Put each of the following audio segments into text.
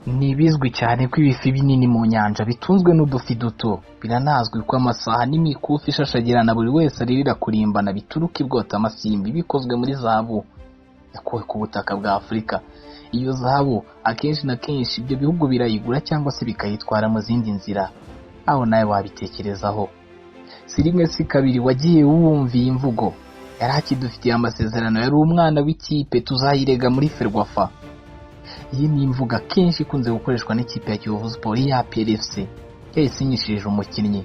Ni bizwi cyane ko ibifi binini mu nyanja bitunzwe n'udufi duto. Biranazwi ko amasaha n'imikufi ishashagirana buri wese aririra kurimbana bituruka i Bwotamasimbi bikozwe muri zahabu yakuwe ku butaka bwa Afurika. Iyo zahabu akenshi na kenshi ibyo bihugu birayigura cyangwa se bikayitwara mu zindi nzira. Aho nawe wabitekerezaho. Si rimwe si kabiri wagiye wumva iyi mvugo. Yari akidufitiye amasezerano, yari umwana w'ikipe, tuzayirega muri Ferwafa. Iyi ni imvuga kenshi ikunze gukoreshwa n'ikipe ya Kiyovu Sport ya PLFC yayisinyishije umukinnyi.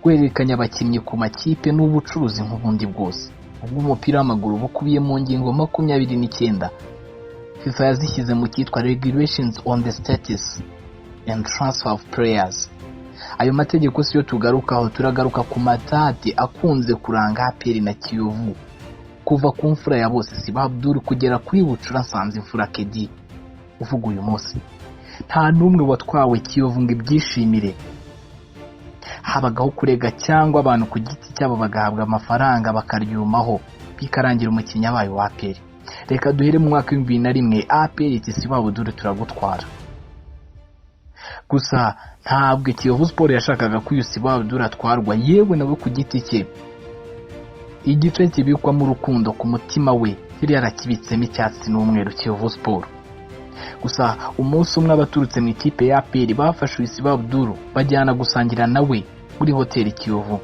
Guhererekanya abakinnyi ku makipe n'ubucuruzi nk'ubundi bwose. Ubwo umupira w'amaguru bukubiye mu ngingo 29 FIFA yazishyize mu cyitwa Regulations on the Status and Transfer of Players. Ayo mategeko siyo tugarukaho, turagaruka ku matati akunze kuranga APR na Kiyovu kuva ku mfura ya bose Siba Abdul kugera kuri Bucura Nsanze Imfura Kedi. Uvuga uyu munsi nta numwe watwawe Kiyovu ngo ibyishimire. Habagaho kurega cyangwa abantu ku giti cyabo bagahabwa amafaranga bakaryumaho bikarangira umukinnyi abaye wa APR. Reka duhere mu mwaka w'2001 APR iti Siba Abdul turagutwara. Gusa ntabwo Kiyovu Sport yashakaga ko Siba Abdul atwarwa, yewe nawe ku giti cye igice kibikwa mu rukundo ku mutima we yari yarakibitsemo icyatsi n'umweru Kiyovu Sport. Gusa umunsi umwe abaturutse mu ikipe ya APR bafashe Siba Abdul bajyana gusangira nawe muri hoteli Kiyovu.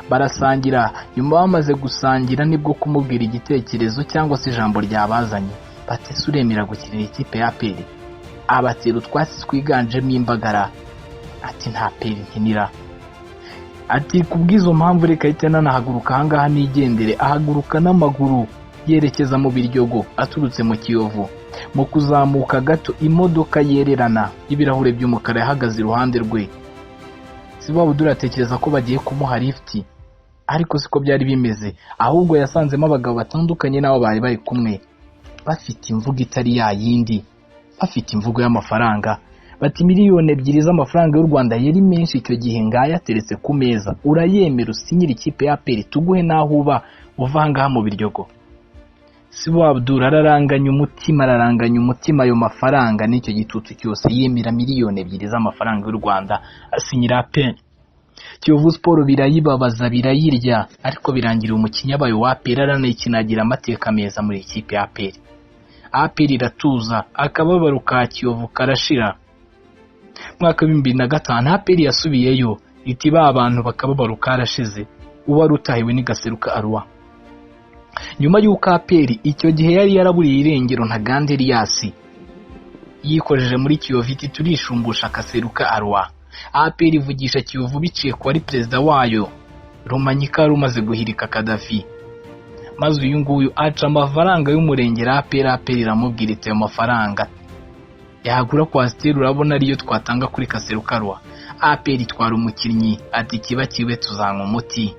Barasangira, nyuma bamaze gusangira nibwo kumubwira igitekerezo cyangwa se ijambo ryabazanye. Bati suremera gukinira ikipe ya APR. Abatera utwasi twiganjemo imbagara. Ati nta APR nkinira. Ati kubwizo mpamvu reka itena nahaguruka ahangaha nigendere. Ahaguruka n'amaguru yerekeza mu Biryogo aturutse mu Kiyovu. Mu kuzamuka gato imodoka yererana y'ibirahure by'umukara yahagaze iruhande rwe. Siba Abdul atekereza ko bagiye kumuha lift, ariko siko byari bimeze. Ahubwo yasanzemo abagabo batandukanye nabo bari bari kumwe, bafite imvugo itari ya yindi, bafite imvugo y'amafaranga. Bati miliyoni 2 z'amafaranga y'u Rwanda yari menshi icyo gihe, ngaya ateretse ku meza. Urayemera usinyira ikipe ya APR tuguhe naho uba uvanga mu Biryogo. Siba Abdul araranganya umutima ayo mafaranga n'icyo gitutu cyose, yemera miliyoni 2 z'amafaranga y'u Rwanda asinyira APR. Kiyovu Sport birayibabaza birayirya, ariko birangira umukinnyi abaye wa APR aranayikinagira amateka meza muri ikipe ya APR. APR iratuza, akababaro ka Kiyovu karashira. Mwaka wa 2005 APR yasubiyeyo iti ba abantu bakababaro karashize. Uwa rutahiwe ni Gaseruka Arwa. Nyuma y'uko APR icyo gihe yari yaraburiye irengero Ntaganda Elias yikojeje muri Kiyovu iti turishumbusha Gaseruka Arwa. APR ivugisha Kiyovu biciye ko ari perezida wayo Rumanyika rumaze guhirika Kadafi. Maze uyu nguyu aca amafaranga y'umurengera APR iramubwira ite amafaranga yagura kwa Stella urabona ariyo twatanga kuri Gaseruka Arwa. APR itwara umukinnyi ati kiba kiwe tuzanka umuti.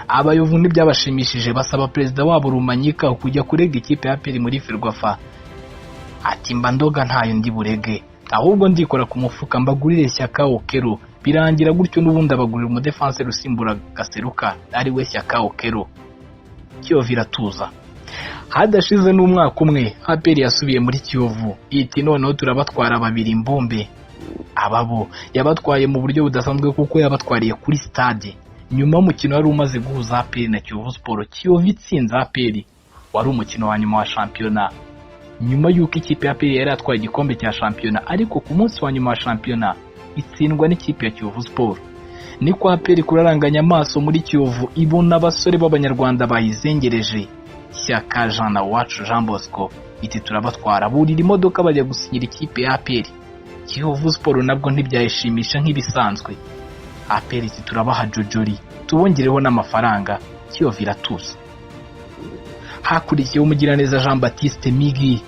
Abayovu n'ibyabashimishije basaba perezida wabo Rumanyika kujya kurega ikipe ya APR muri Ferwafa. Ati mba ndoga ntayo ndi burege, ahubwo ndikora ku mufuka mbagurire Shyaka Okero. Birangira gutyo n'ubundi abagurira umudefense rusimbura Gaseruka ari we Shyaka Okero. Kiyovu iratuza. Hadashize n'umwaka umwe APR yasubiye muri Kiyovu iti noneho turabatwara babiri mbombe. Ababo yabatwaye mu buryo budasanzwe kuko yabatwariye kuri stade. Nyuma umukino wari umaze guhuza APR na Kiyovu Sport, Kiyovu itsinze APR, wari umukino wa nyuma wa shampiyona. Nyuma y'uko ikipe ya APR yari atwaye igikombe cya shampiyona, ariko ku munsi wa nyuma wa shampiyona itsindwa n'ikipe ya Kiyovu Sport. Niko APR kuraranganya amaso muri Kiyovu ibona abasore b'Abanyarwanda bayizengereje. Shyaka Jean na Uwacu Jean Bosco iti turabatwara, burira imodoka bajya gusinyira ikipe ya APR. Kiyovu Sport nabwo ntibyayishimisha nk'ibisanzwe. APR iti turabaha jojori tubongereho n'amafaranga. Kiyovu iratuza. Hakurikiyeho Umugiraneza Jean Baptiste Migi.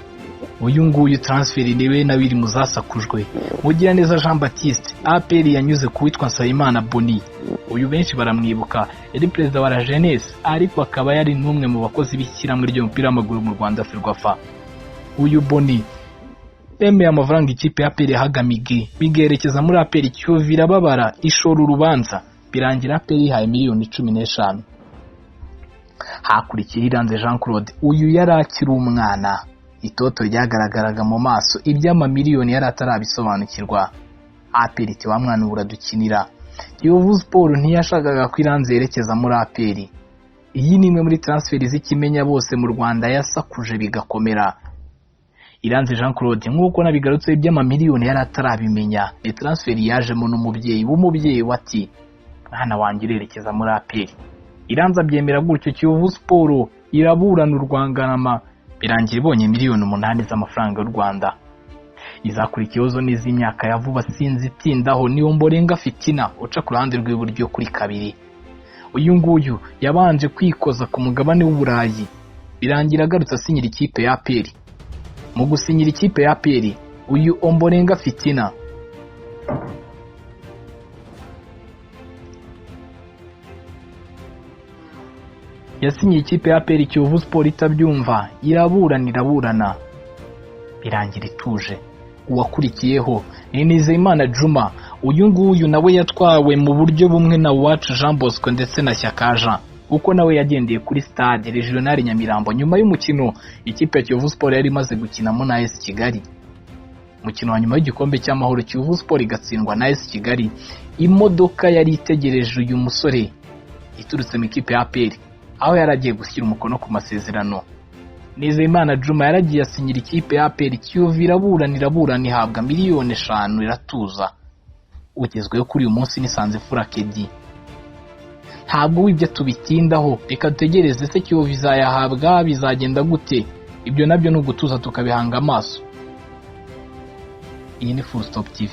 Uyu nguyu transfer niwe nabiri muzasakujwe. Umugiraneza Jean Baptiste APR yanyuze kuwitwa Nsabimana Boni. Uyu benshi baramwibuka, yari perezida wa la Jeunesse, ariko akaba yari n'umwe mu bakozi b'ishyirahamwe ry'umupira w'amaguru mu Rwanda Ferwafa. Uyu Boni yemeye amafaranga ikipe ya APR yahagamige bigerekeza muri APR. Kiyovu irababara ishora urubanza, birangira APR ihaye miliyoni 15. Hakurikiye Iranze Jean Claude. Uyu yari akiri umwana, itoto ryagaragaraga mu maso, iby'amamiliyoni yari atarabisobanukirwa. APR iti wa mwana uradukinira. Kiyovu Sport ntiyashakaga ko Iranzi yerekeza muri APR. Iyi ni imwe muri transferi z'ikimenya bose mu Rwanda yasakuje bigakomera. Iranzi Jean Claude nk'uko nabigarutse iby'amamiliyoni yari atarabimenya, ni transferi yajemo n'umubyeyi w'umubyeyi wati mwana wanjye urerekeza muri APR. Iranzi abyemera gutyo, Kiyovu Sport iraburana urwanganama birangira ibonye miliyoni 8 z'amafaranga y'u Rwanda. Izakurikiyeho n'iz'imyaka ya vuba sinzi itindaho ni Ombolenga Fitina uca ku ruhande rw'iburyo kuri 2. Uyu nguyu yabanje kwikoza ku mugabane w'Uburayi birangira agarutse asinyira ikipe ya APR. Mu gusinyira ikipe ya APR, uyu Ombolenga Fitina yasinyiye ikipe ya APR. Kiyovu Sport itabyumva iraburana birangira ituje. Uwakurikiyeho ni Nizeyimana Juma. Uyu nguyu nawe yatwawe mu buryo bumwe na Uwacu Jean Bosco ndetse na Shyaka Jean, kuko nawe yagendeye kuri stade Regional Nyamirambo nyuma y'umukino ikipe ya Kiyovu Sport yari imaze gukinamo na AS Kigali. Umukino wa nyuma w'igikombe cy'amahoro Kiyovu Sport igatsindwa na AS Kigali. Imodoka yari itegereje uyu musore iturutse mu ikipe ya APR aho yaragiye gushyira umukono ku masezerano. Nizeyimana Juma yaragiye asinyira ikipe ya APR. Kiyovu iraburana ihabwa miliyoni 5 iratuza. Ugezweho kuri uyu munsi ni Sanzefura Kedi. Ntabwo wibyo tubitindaho, reka dutegereze se Kiyovu izayahabwa bizagenda gute. Ibyo nabyo no gutuza tukabihanga amaso. Iyi ni Full Stop TV.